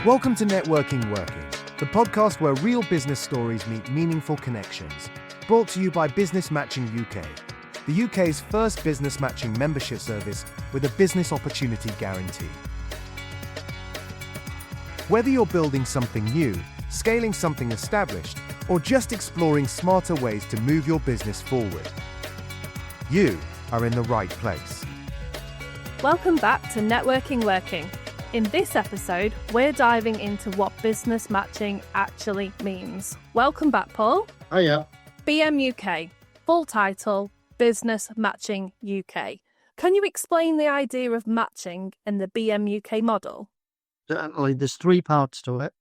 Welcome to Networking Working, the podcast where real business stories meet meaningful connections. Brought to you by Business Matching UK, the UK's first business matching membership service with a business opportunity guarantee. Whether you're building something new, scaling something established, or just exploring smarter ways to move your business forward, you are in the right place. Welcome back to Networking Working. In this episode, we're diving into what business matching actually means. Welcome back, Paul. Hiya. BMUK, full title, Business Matching UK. Can you explain the idea of matching in the BMUK model? Certainly, there's three parts to it.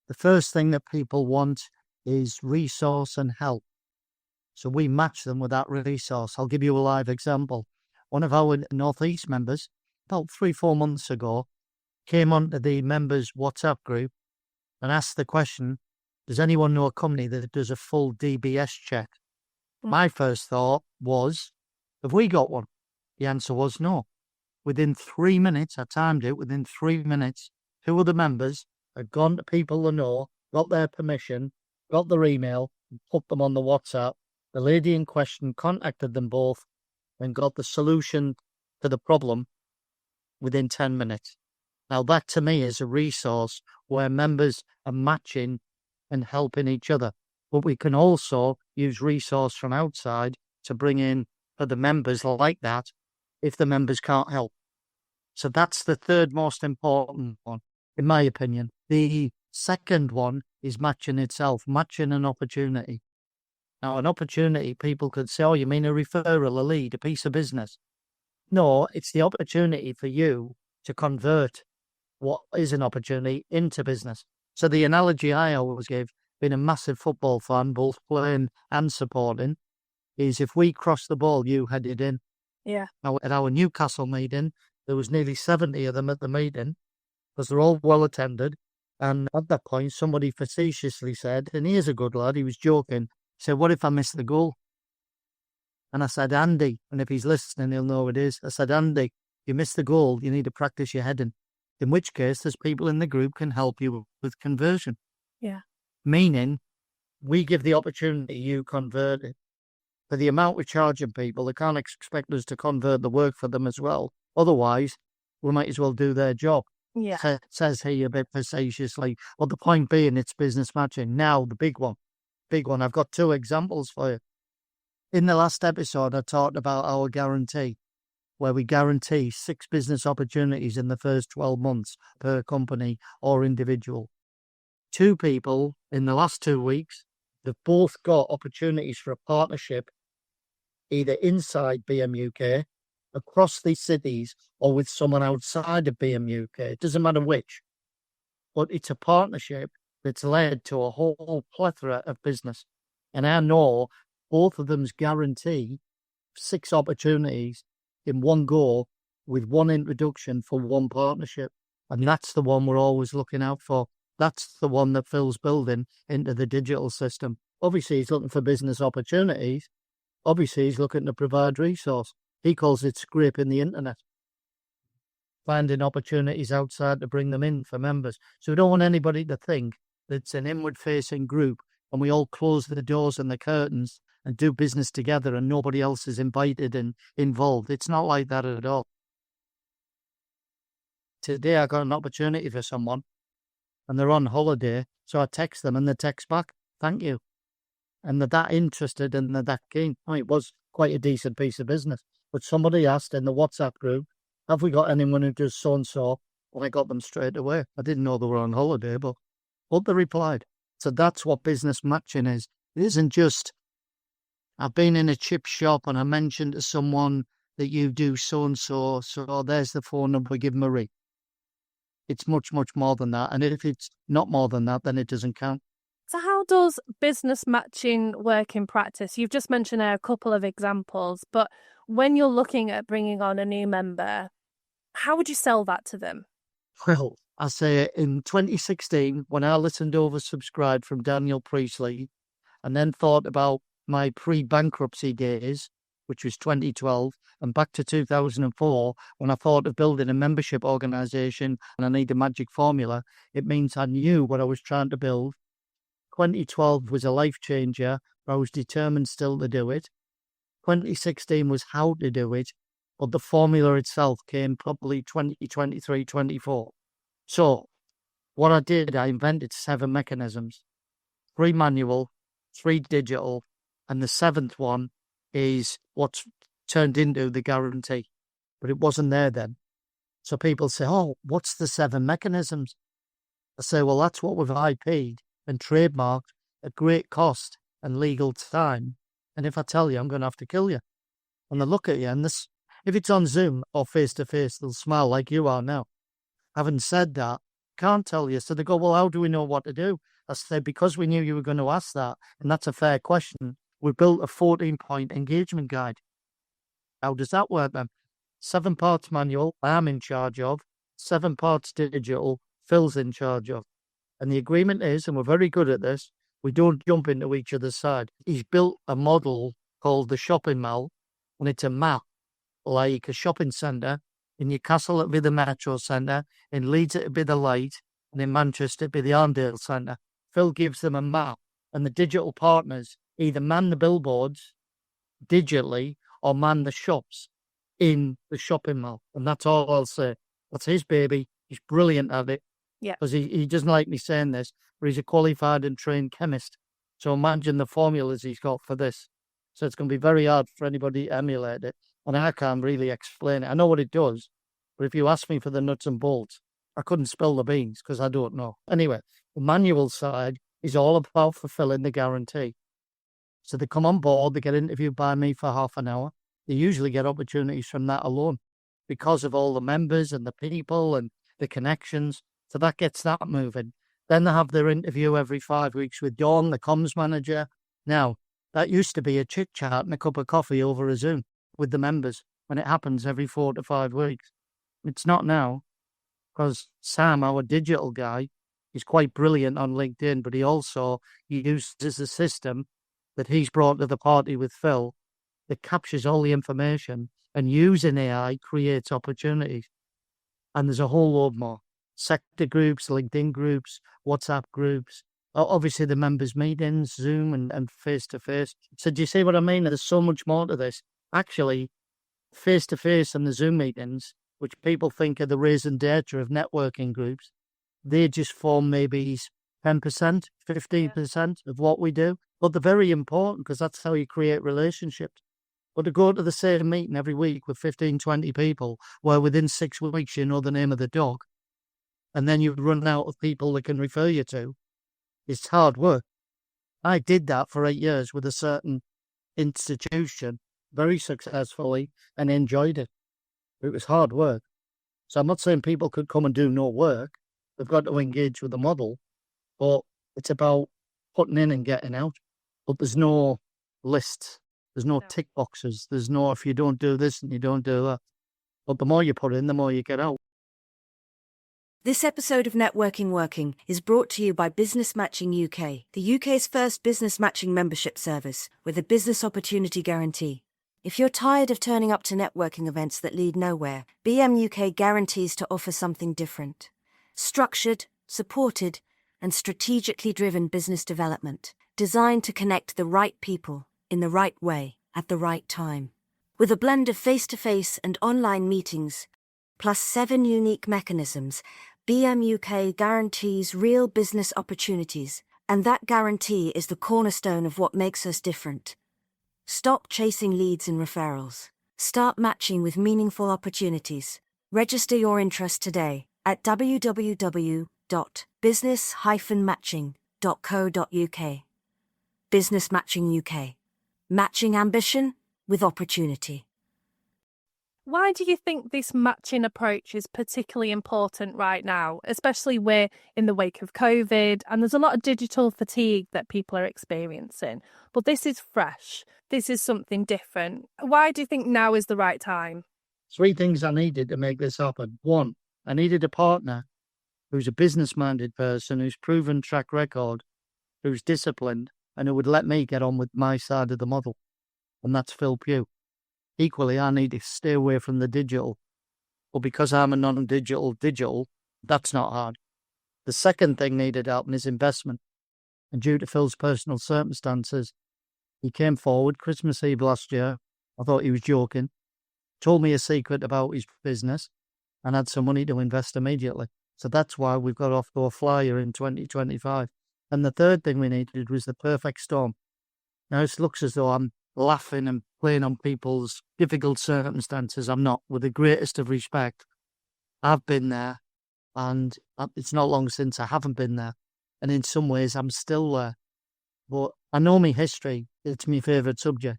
The first thing that people want is resource and help. So we match them with that resource. I'll give you a live example. One of our Northeast members, about 3-4 months ago, came onto the members' WhatsApp group and asked the question, does anyone know a company that does a full DBS check? My first thought was, have we got one? The answer was no. Within 3 minutes, I timed it, within 3 minutes, 2 of the members had gone to people they know, got their permission, got their email, and put them on the WhatsApp. The lady in question contacted them both and got the solution to the problem within 10 minutes. Now, that to me is a resource where members are matching and helping each other. But we can also use resource from outside to bring in for the members like that if the members can't help. So that's the third most important one, in my opinion. The second one is matching itself, matching an opportunity. Now, an opportunity, people could say, oh, you mean a referral, a lead, a piece of business? No, it's the opportunity for you to convert what is an opportunity into business. So the analogy I always give, being a massive football fan, both playing and supporting, is if we cross the ball, you headed in. Yeah. Now, at our Newcastle meeting, there was nearly 70 of them at the meeting, because they're all well attended. And at that point, somebody facetiously said, and he is a good lad, he was joking, said, what if I miss the goal? And I said, Andy, and if he's listening, he'll know what it is. I said, Andy, you miss the goal, you need to practice your heading. In which case, there's people in the group can help you with conversion. Yeah. Meaning, we give the opportunity, you convert it. For the amount we're charging people, they can't expect us to convert the work for them as well. Otherwise, we might as well do their job. Yeah. Says he a bit facetiously. Well, the point being, it's business matching. Now, the big one. I've got 2 examples for you. In the last episode, I talked about our guarantee, where we guarantee 6 business opportunities in the first 12 months per company or individual. 2 people in the last 2 weeks, they've both got opportunities for a partnership, either inside BMUK, across these cities, or with someone outside of BMUK. It doesn't matter which. But it's a partnership that's led to a whole plethora of business. And I know both of them's guarantee 6 opportunities in one go with 1 introduction for 1 partnership. And that's the one we're always looking out for. That's the one that Phil's building into the digital system. Obviously, he's looking for business opportunities. Obviously, he's looking to provide resource. He calls it scraping the internet. Finding opportunities outside to bring them in for members. So we don't want anybody to think that it's an inward-facing group and we all close the doors and the curtains and do business together and nobody else is invited and involved. It's not like that at all. Today I got an opportunity for someone and they're on holiday, so I text them and they text back, thank you. And they're that interested and they're that keen. I mean, it was quite a decent piece of business. But somebody asked in the WhatsApp group, have we got anyone who does so-and-so? Well, I got them straight away. I didn't know they were on holiday, but they replied. So that's what business matching is. It isn't just, I've been in a chip shop and I mentioned to someone that you do so-and-so, so there's the phone number, give them a ring. It's much, much more than that. And if it's not more than that, then it doesn't count. So how does business matching work in practice? You've just mentioned a couple of examples, but when you're looking at bringing on a new member, how would you sell that to them? Well, I say in 2016, when I listened to Oversubscribed from Daniel Priestley and then thought about my pre-bankruptcy days which was 2012, and back to 2004, when I thought of building a membership organisation and I need a magic formula, it means I knew what I was trying to build. 2012 was a life changer, but I was determined still to do it. 2016 was how to do it, but the formula itself came probably 2023, 24. So what I did, I invented 7 mechanisms, 3 manual, 3 digital, and the 7th one is what's turned into the guarantee, but it wasn't there then. So people say, oh, what's the 7 mechanisms? I say, well, that's what we've IP'd and trademarked at great cost and legal time. And if I tell you, I'm going to have to kill you. And they look at you, and this, if it's on Zoom or face-to-face, they'll smile like you are now. Having said that, can't tell you. So they go, well, how do we know what to do? I said, because we knew you were going to ask that, and that's a fair question, we built a 14-point engagement guide. How does that work then? 7 parts manual, I'm in charge of. 7 parts digital, Phil's in charge of. And the agreement is, and we're very good at this, we don't jump into each other's side. He's built a model called the shopping mall, and it's a map, like a shopping centre. In Newcastle, it'd be the Metro Centre. In Leeds, it'd be the Light. And in Manchester, it'd be the Arndale Centre. Phil gives them a map, and the digital partners either man the billboards digitally or man the shops in the shopping mall. And that's all I'll say. That's his baby. He's brilliant at it. Yeah. Because he doesn't like me saying this, but he's a qualified and trained chemist. So imagine the formulas he's got for this. So it's going to be very hard for anybody to emulate it. And I can't really explain it. I know what it does, but if you ask me for the nuts and bolts, I couldn't spill the beans because I don't know. Anyway, the manual side is all about fulfilling the guarantee. So they come on board, they get interviewed by me for half an hour. They usually get opportunities from that alone because of all the members and the people and the connections. So that gets that moving. Then they have their interview every 5 weeks with Dawn, the comms manager. Now, that used to be a chit-chat and a cup of coffee over a Zoom with the members when it happens every 4 to 5 weeks. It's not now because Sam, our digital guy, is quite brilliant on LinkedIn, but he also uses a system that he's brought to the party with Phil that captures all the information, and using AI creates opportunities. And there's a whole load more. Sector groups, LinkedIn groups, WhatsApp groups, obviously the members' meetings, Zoom and face-to-face. So do you see what I mean? There's so much more to this. Actually, face-to-face and the Zoom meetings, which people think are the raison d'etre of networking groups, they just form maybe 10%, 15% of what we do. But they're very important because that's how you create relationships. But to go to the same meeting every week with 15, 20 people, where within 6 weeks you know the name of the dog, and then you run out of people that can refer you to, it's hard work. I did that for 8 years with a certain institution very successfully and enjoyed it. It was hard work. So I'm not saying people could come and do no work. They've got to engage with the model, but it's about putting in and getting out. But there's no list. There's no tick boxes. There's no, if you don't do this and you don't do that. But the more you put in, the more you get out. This episode of Networking Working is brought to you by Business Matching UK, the UK's first business matching membership service with a business opportunity guarantee. If you're tired of turning up to networking events that lead nowhere, BMUK guarantees to offer something different. Structured, supported, and strategically driven business development, designed to connect the right people in the right way at the right time. With a blend of face-to-face and online meetings, plus 7 unique mechanisms, BMUK guarantees real business opportunities, and that guarantee is the cornerstone of what makes us different. Stop chasing leads and referrals. Start matching with meaningful opportunities. Register your interest today at www.business-matching.co.uk. Business Matching UK. Matching ambition with opportunity. Why do you think this matching approach is particularly important right now, especially we're in the wake of COVID and there's a lot of digital fatigue that people are experiencing? But this is fresh. This is something different. Why do you think now is the right time? 3 things I needed to make this happen. 1, I needed a partner who's a business-minded person, who's proven track record, who's disciplined, and who would let me get on with my side of the model. And that's Phil Pugh. Equally, I need to stay away from the digital. But because I'm a digital, that's not hard. The second thing needed help is investment. And due to Phil's personal circumstances, he came forward Christmas Eve last year. I thought he was joking. Told me a secret about his business and had some money to invest immediately. So that's why we've got off to a flyer in 2025. And the third thing we needed was the perfect storm. Now, it looks as though I'm laughing and playing on people's difficult circumstances. I'm not. With the greatest of respect, I've been there, and it's not long since I haven't been there. And in some ways, I'm still there. But I know my history. It's my favourite subject.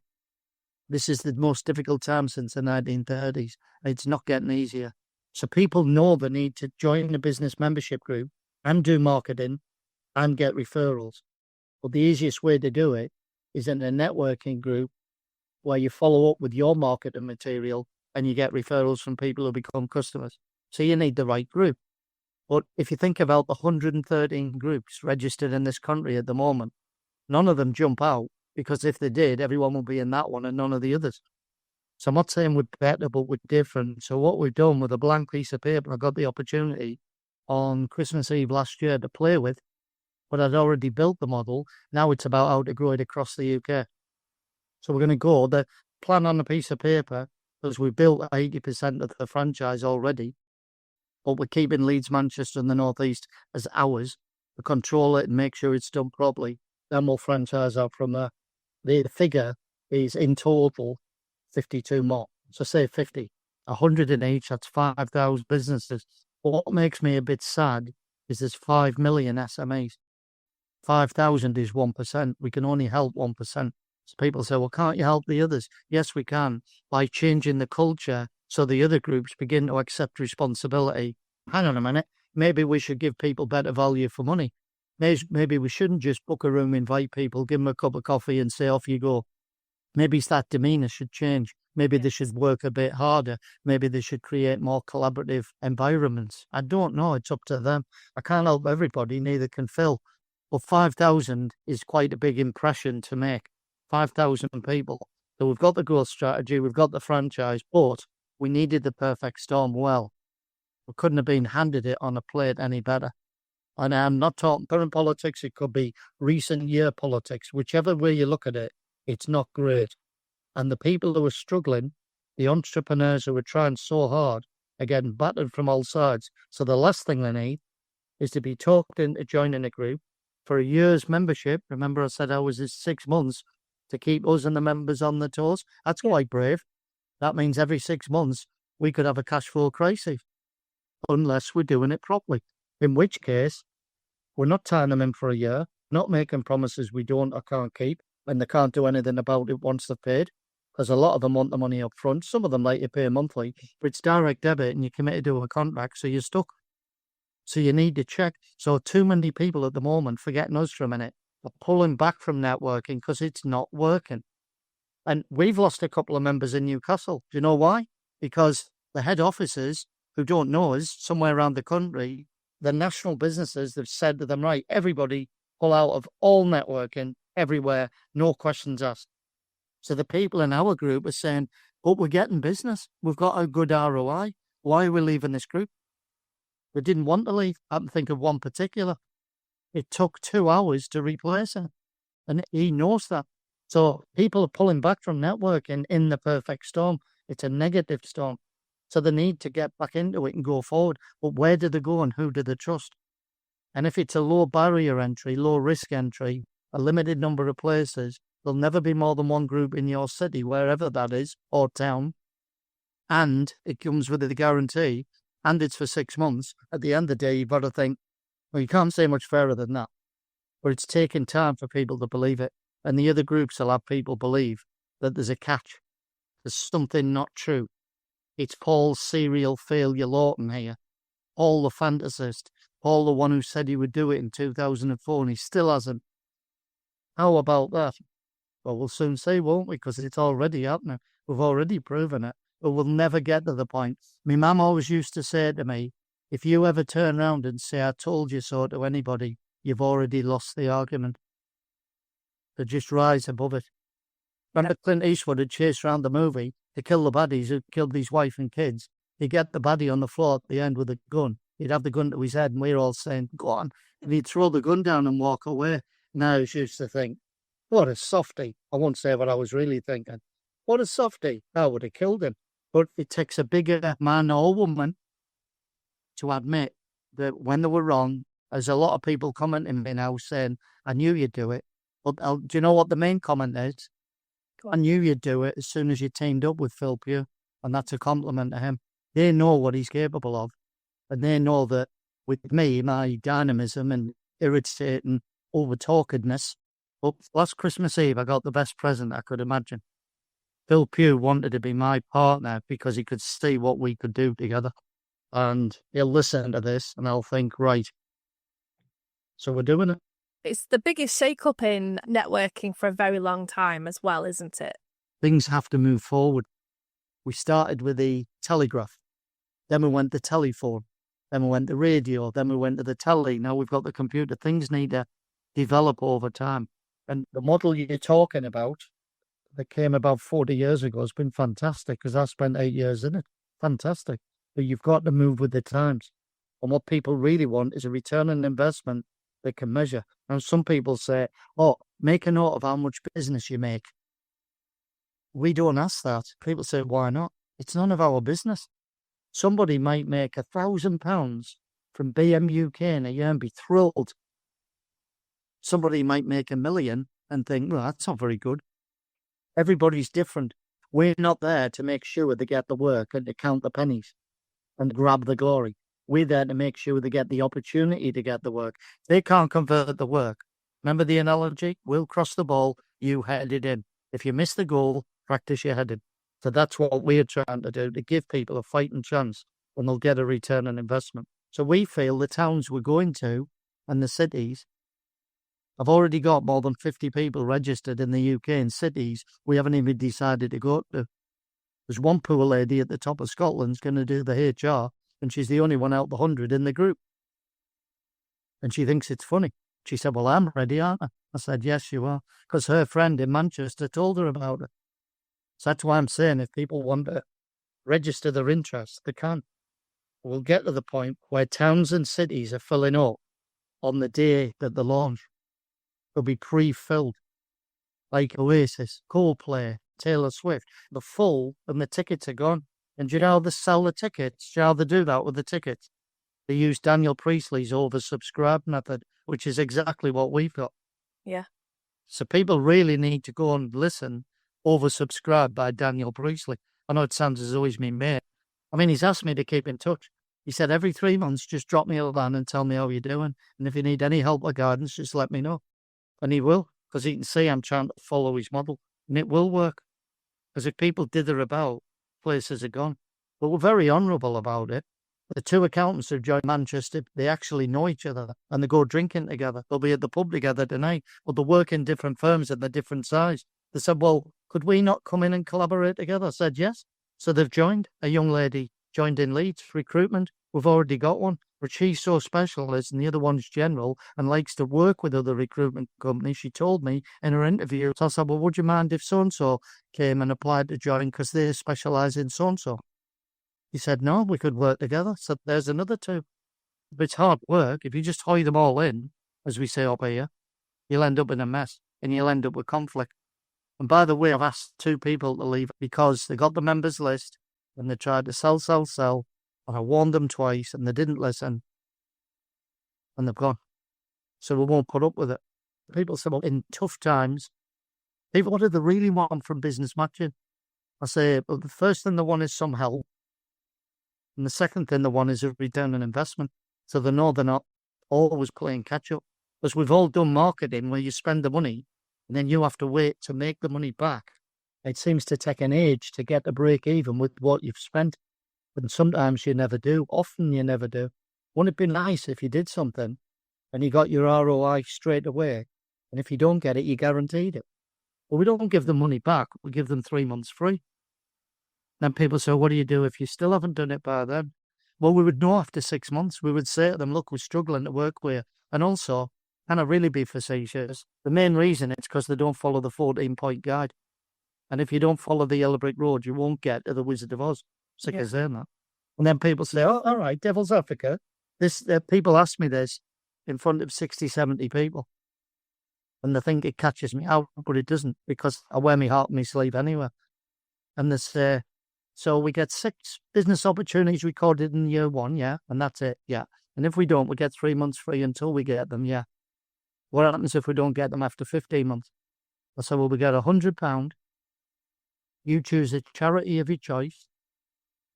This is the most difficult time since the 1930s. It's not getting easier. So people know the need to join the business membership group and do marketing and get referrals. But the easiest way to do it is in a networking group where you follow up with your marketing material and you get referrals from people who become customers. So you need the right group. But if you think about the 113 groups registered in this country at the moment, none of them jump out, because if they did, everyone would be in that one and none of the others. So I'm not saying we're better, but we're different. So what we've done with a blank piece of paper, I got the opportunity on Christmas Eve last year to play with, but I'd already built the model. Now it's about how to grow it across the UK. So we're going to go, the plan on a piece of paper, because we've built 80% of the franchise already, but we're keeping Leeds, Manchester and the North East as ours to control it and make sure it's done properly. Then we'll franchise out from there. The figure is in total 52 more. So say 50, 100 in each, that's 5,000 businesses. But what makes me a bit sad is there's 5 million SMEs. 5,000 is 1%. We can only help 1%. So people say, well, can't you help the others? Yes, we can, by changing the culture so the other groups begin to accept responsibility. Hang on a minute, maybe we should give people better value for money. Maybe we shouldn't just book a room, invite people, give them a cup of coffee and say, off you go. Maybe that demeanour should change. Maybe they should work a bit harder. Maybe they should create more collaborative environments. I don't know. It's up to them. I can't help everybody, neither can Phil. But 5,000 is quite a big impression to make. 5,000 people. So we've got the growth strategy, we've got the franchise, but we needed the perfect storm well. We couldn't have been handed it on a plate any better. And I'm not talking current politics, it could be recent year politics. Whichever way you look at it, it's not great. And the people who are struggling, the entrepreneurs who are trying so hard, are getting battered from all sides. So the last thing they need is to be talked into joining a group for a year's membership. Remember I said ours is 6 months to keep us and the members on the toes. That's quite brave. That means every 6 months we could have a cash flow crisis unless we're doing it properly. In which case, we're not tying them in for a year, not making promises we don't or can't keep, and they can't do anything about it once they've paid, because a lot of them want the money up front. Some of them like to pay monthly, but it's direct debit and you're committed to a contract, so you're stuck. So you need to check. So too many people at the moment, forgetting us for a minute, are pulling back from networking because it's not working. And we've lost a couple of members in Newcastle. Do you know why? Because the head offices, who don't know us, somewhere around the country, the national businesses have said to them, right, everybody pull out of all networking everywhere, no questions asked. So the people in our group are saying, but we're getting business. We've got a good ROI. Why are we leaving this group? We didn't want to leave. I can think of one particular. It took 2 hours to replace her. And he knows that. So people are pulling back from networking in the perfect storm. It's a negative storm. So they need to get back into it and go forward. But where do they go and who do they trust? And if it's a low barrier entry, low risk entry, a limited number of places, there'll never be more than one group in your city, wherever that is, or town. And it comes with the guarantee, and it's for 6 months. At the end of the day, you've got to think, well, you can't say much fairer than that. But it's taking time for people to believe it. And the other groups will have people believe that there's a catch. There's something not true. It's Paul serial failure Lawton here. Paul the fantasist. Paul the one who said he would do it in 2004 and he still hasn't. How about that? Well, we'll soon see, won't we? Because it's already happening. We've already proven it. But we'll never get to the point. My mum always used to say to me, if you ever turn around and say, I told you so to anybody, you've already lost the argument. So just rise above it. Remember Clint Eastwood had chased around the movie to kill the baddies who killed his wife and kids. He'd get the baddie on the floor at the end with a gun. He'd have the gun to his head, and we're all saying, go on. And he'd throw the gun down and walk away. And I used to think, what a softie. I won't say what I was really thinking. What a softie. I would have killed him. But it takes a bigger man or woman to admit that when they were wrong, there's a lot of people commenting me now saying, I knew you'd do it. But do you know what the main comment is? I knew you'd do it as soon as you teamed up with Phil Pugh. And that's a compliment to him. They know what he's capable of. And they know that with me, my dynamism and irritating over-talkedness, last Christmas Eve, I got the best present I could imagine. Phil Pugh wanted to be my partner because he could see what we could do together. And he'll listen to this and I'll think, right, so we're doing it. It's the biggest shake-up in networking for a very long time as well, isn't it? Things have to move forward. We started with the telegraph. Then we went to telephone. Then we went to radio. Then we went to the telly. Now we've got the computer. Things need to develop over time. And the model you're talking about that came about 40 years ago has been fantastic because I spent 8 years in it. Fantastic. But you've got to move with the times. And what people really want is a return on investment they can measure. And some people say, oh, make a note of how much business you make. We don't ask that. People say, why not? It's none of our business. Somebody might make £1,000 from BMUK in a year and be thrilled. Somebody might make $1 million and think, well, that's not very good. Everybody's different. We're not there to make sure they get the work and to count the pennies and grab the glory. We're there to make sure they get the opportunity to get the work. They can't convert the work. Remember the analogy? We'll cross the ball, you head it in. If you miss the goal, practice your heading. So that's what we're trying to do, to give people a fighting chance when they'll get a return on investment. So we feel the towns we're going to and the cities, I've already got more than 50 people registered in the UK in cities we haven't even decided to go to. There's one poor lady at the top of Scotland's going to do the HR, and she's the only one out of the 100 in the group. And she thinks it's funny. She said, well, I'm ready, aren't I? I said, yes, you are, because her friend in Manchester told her about it. So that's why I'm saying if people want to register their interest, they can. We'll get to the point where towns and cities are filling up on the day that they launch. They'll be pre-filled, like Oasis, Coldplay, Taylor Swift. They're full and the tickets are gone. And do you know how they sell the tickets? Do you know how they do that with the tickets? They use Daniel Priestley's oversubscribed method, which is exactly what we've got. Yeah. So people really need to go and listen. Oversubscribed by Daniel Priestley. I know it sounds as though he's my mate. I mean, he's asked me to keep in touch. He said every 3 months, just drop me a line and tell me how you're doing. And if you need any help or guidance, just let me know. And he will, because he can see I'm trying to follow his model. And it will work. Because if people dither about, places are gone. But we're very honourable about it. The two accountants who joined Manchester, they actually know each other and they go drinking together. They'll be at the pub together tonight, but they work in different firms and they're different size. They said, well, could we not come in and collaborate together? I said, yes. So they've joined. A young lady joined in Leeds, recruitment. We've already got one. But she's so specialist and the other one's general and likes to work with other recruitment companies. She told me in her interview, so I said, well, would you mind if so-and-so came and applied to join because they specialise in so-and-so? He said, no, we could work together. So there's another two. But it's hard work. If you just hire them all in, as we say up here, you'll end up in a mess and you'll end up with conflict. And by the way, I've asked 2 people to leave because they got the members list and they tried to sell. And I warned them twice and they didn't listen. And they've gone. So we won't put up with it. People say, well, in tough times, people, what do they really want from business matching? I say, well, the first thing they want is some help. And the second thing they want is a return on investment. So they know they're not always playing catch up. Because we've all done marketing where you spend the money and then you have to wait to make the money back. It seems to take an age to get to break even with what you've spent. And sometimes you never do. Often you never do. Wouldn't it be nice if you did something and you got your ROI straight away? And if you don't get it, you guaranteed it. Well, we don't give them money back. We give them 3 months free. Then people say, what do you do if you still haven't done it by then? Well, we would know after 6 months. We would say to them, look, we're struggling to work with you. And also, can I really be facetious? The main reason it's because they don't follow the 14-point guide. And if you don't follow the yellow brick road, you won't get to the Wizard of Oz. Sick as saying that. And then people say, oh, all right, Devil's Africa. People ask me this in front of 60, 70 people. And they think it catches me out, but it doesn't, because I wear my heart on my sleeve anyway. And they say, so we get 6 business opportunities recorded in year 1, yeah, and that's it, yeah. And if we don't, we get 3 months free until we get them, yeah. What happens if we don't get them after 15 months? I said, well, we get £100. You choose a charity of your choice.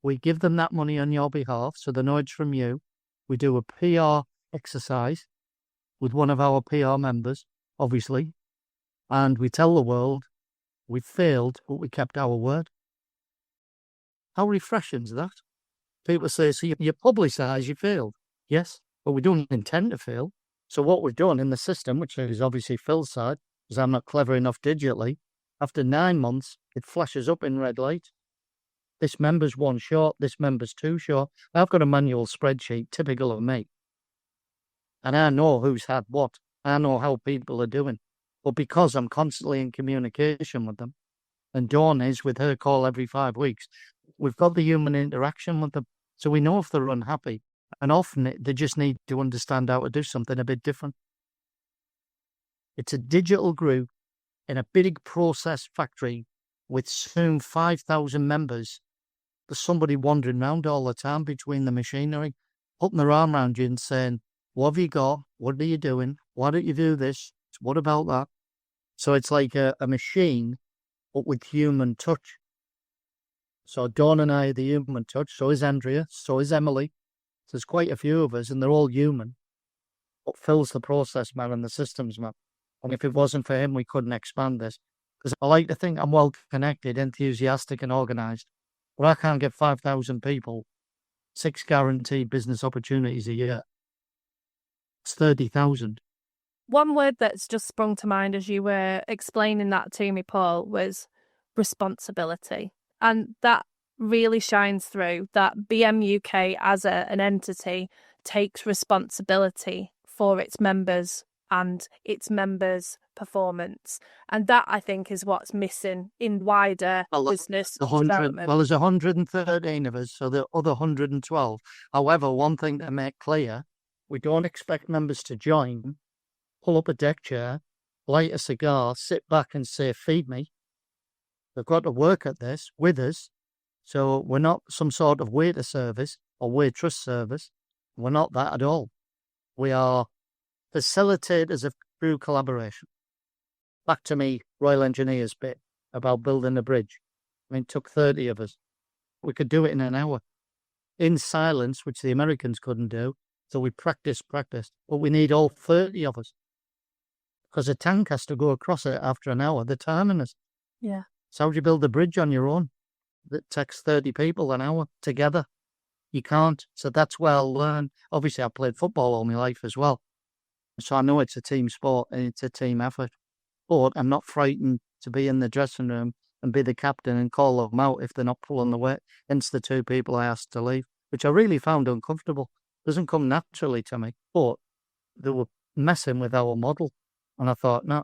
We give them that money on your behalf, so they know it's from you. We do a PR exercise with one of our PR members, obviously, and we tell the world we failed, but we kept our word. How refreshing is that? People say, so you publicise you failed. Yes, but we don't intend to fail. So what we've done in the system, which is obviously Phil's side, because I'm not clever enough digitally, after 9 months, it flashes up in red light. This member's 1 short, this member's 2 short. I've got a manual spreadsheet, typical of me. And I know who's had what. I know how people are doing. But because I'm constantly in communication with them, and Dawn is with her call every 5 weeks, we've got the human interaction with them. So we know if they're unhappy. And often they just need to understand how to do something a bit different. It's a digital group in a big process factory with soon 5,000 members. There's somebody wandering around all the time between the machinery, putting their arm around you and saying, what have you got? What are you doing? Why don't you do this? What about that? So it's like a machine, but with human touch. So Dawn and I are the human touch. So is Andrea. So is Emily. So there's quite a few of us, and they're all human. But Phil's the process man and the systems man. And if it wasn't for him, we couldn't expand this. Because I like to think I'm well connected, enthusiastic and organised. But I can't get 5,000 people 6 guaranteed business opportunities a year. It's 30,000. One word that's just sprung to mind as you were explaining that to me, Paul, was responsibility. And that really shines through, that BMUK as an entity takes responsibility for its members and its members' performance. And that, I think, is what's missing in wider business development. Well, there's 113 of us, so the other 112. However, one thing to make clear, we don't expect members to join, pull up a deck chair, light a cigar, sit back and say, feed me. They've got to work at this with us. So we're not some sort of waiter service or waitress service. We're not that at all. We are facilitators of true collaboration. Back to me, Royal Engineers bit about building a bridge. I mean, it took 30 of us. We could do it in an hour. In silence, which the Americans couldn't do. So we practiced. But we need all 30 of us. Because a tank has to go across it after an hour. They're timing us. Yeah. So how do you build a bridge on your own? That takes 30 people an hour together. You can't. So that's where I learned. Obviously, I played football all my life as well. So I know it's a team sport and it's a team effort. But I'm not frightened to be in the dressing room and be the captain and call them out if they're not pulling the weight. Hence the 2 people I asked to leave, which I really found uncomfortable. Doesn't come naturally to me. But they were messing with our model. And I thought, no.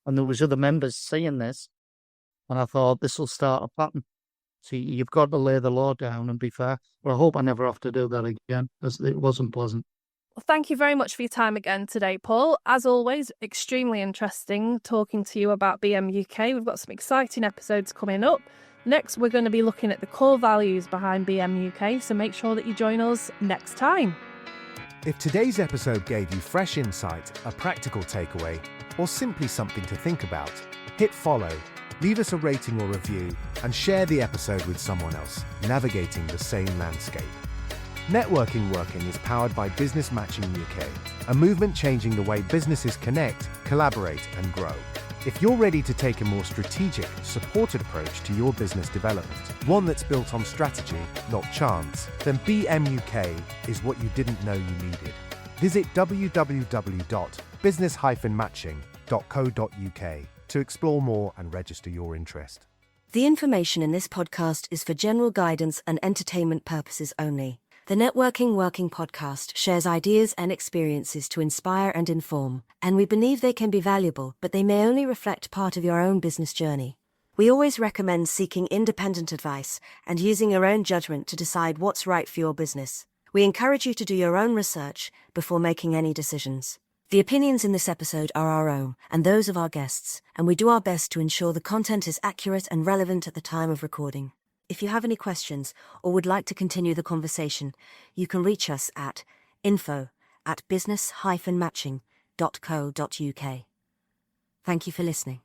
And there was other members seeing this. And I thought, this will start a pattern. So you've got to lay the law down and be fair. But I hope I never have to do that again, because it wasn't pleasant. Well, thank you very much for your time again today, Paul. As always, extremely interesting talking to you about BMUK. We've got some exciting episodes coming up. Next, we're going to be looking at the core values behind BMUK, so make sure that you join us next time. If today's episode gave you fresh insight, a practical takeaway, or simply something to think about, hit follow, leave us a rating or review, and share the episode with someone else navigating the same landscape. Networking Working is powered by Business Matching UK, a movement changing the way businesses connect, collaborate, and grow. If you're ready to take a more strategic, supported approach to your business development, one that's built on strategy, not chance, then BMUK is what you didn't know you needed. Visit www.business-matching.co.uk to explore more and register your interest. The information in this podcast is for general guidance and entertainment purposes only. The Networking Working podcast shares ideas and experiences to inspire and inform, and we believe they can be valuable, but they may only reflect part of your own business journey. We always recommend seeking independent advice and using your own judgment to decide what's right for your business. We encourage you to do your own research before making any decisions. The opinions in this episode are our own and those of our guests, and we do our best to ensure the content is accurate and relevant at the time of recording. If you have any questions or would like to continue the conversation, you can reach us at info@business-matching.co.uk. Thank you for listening.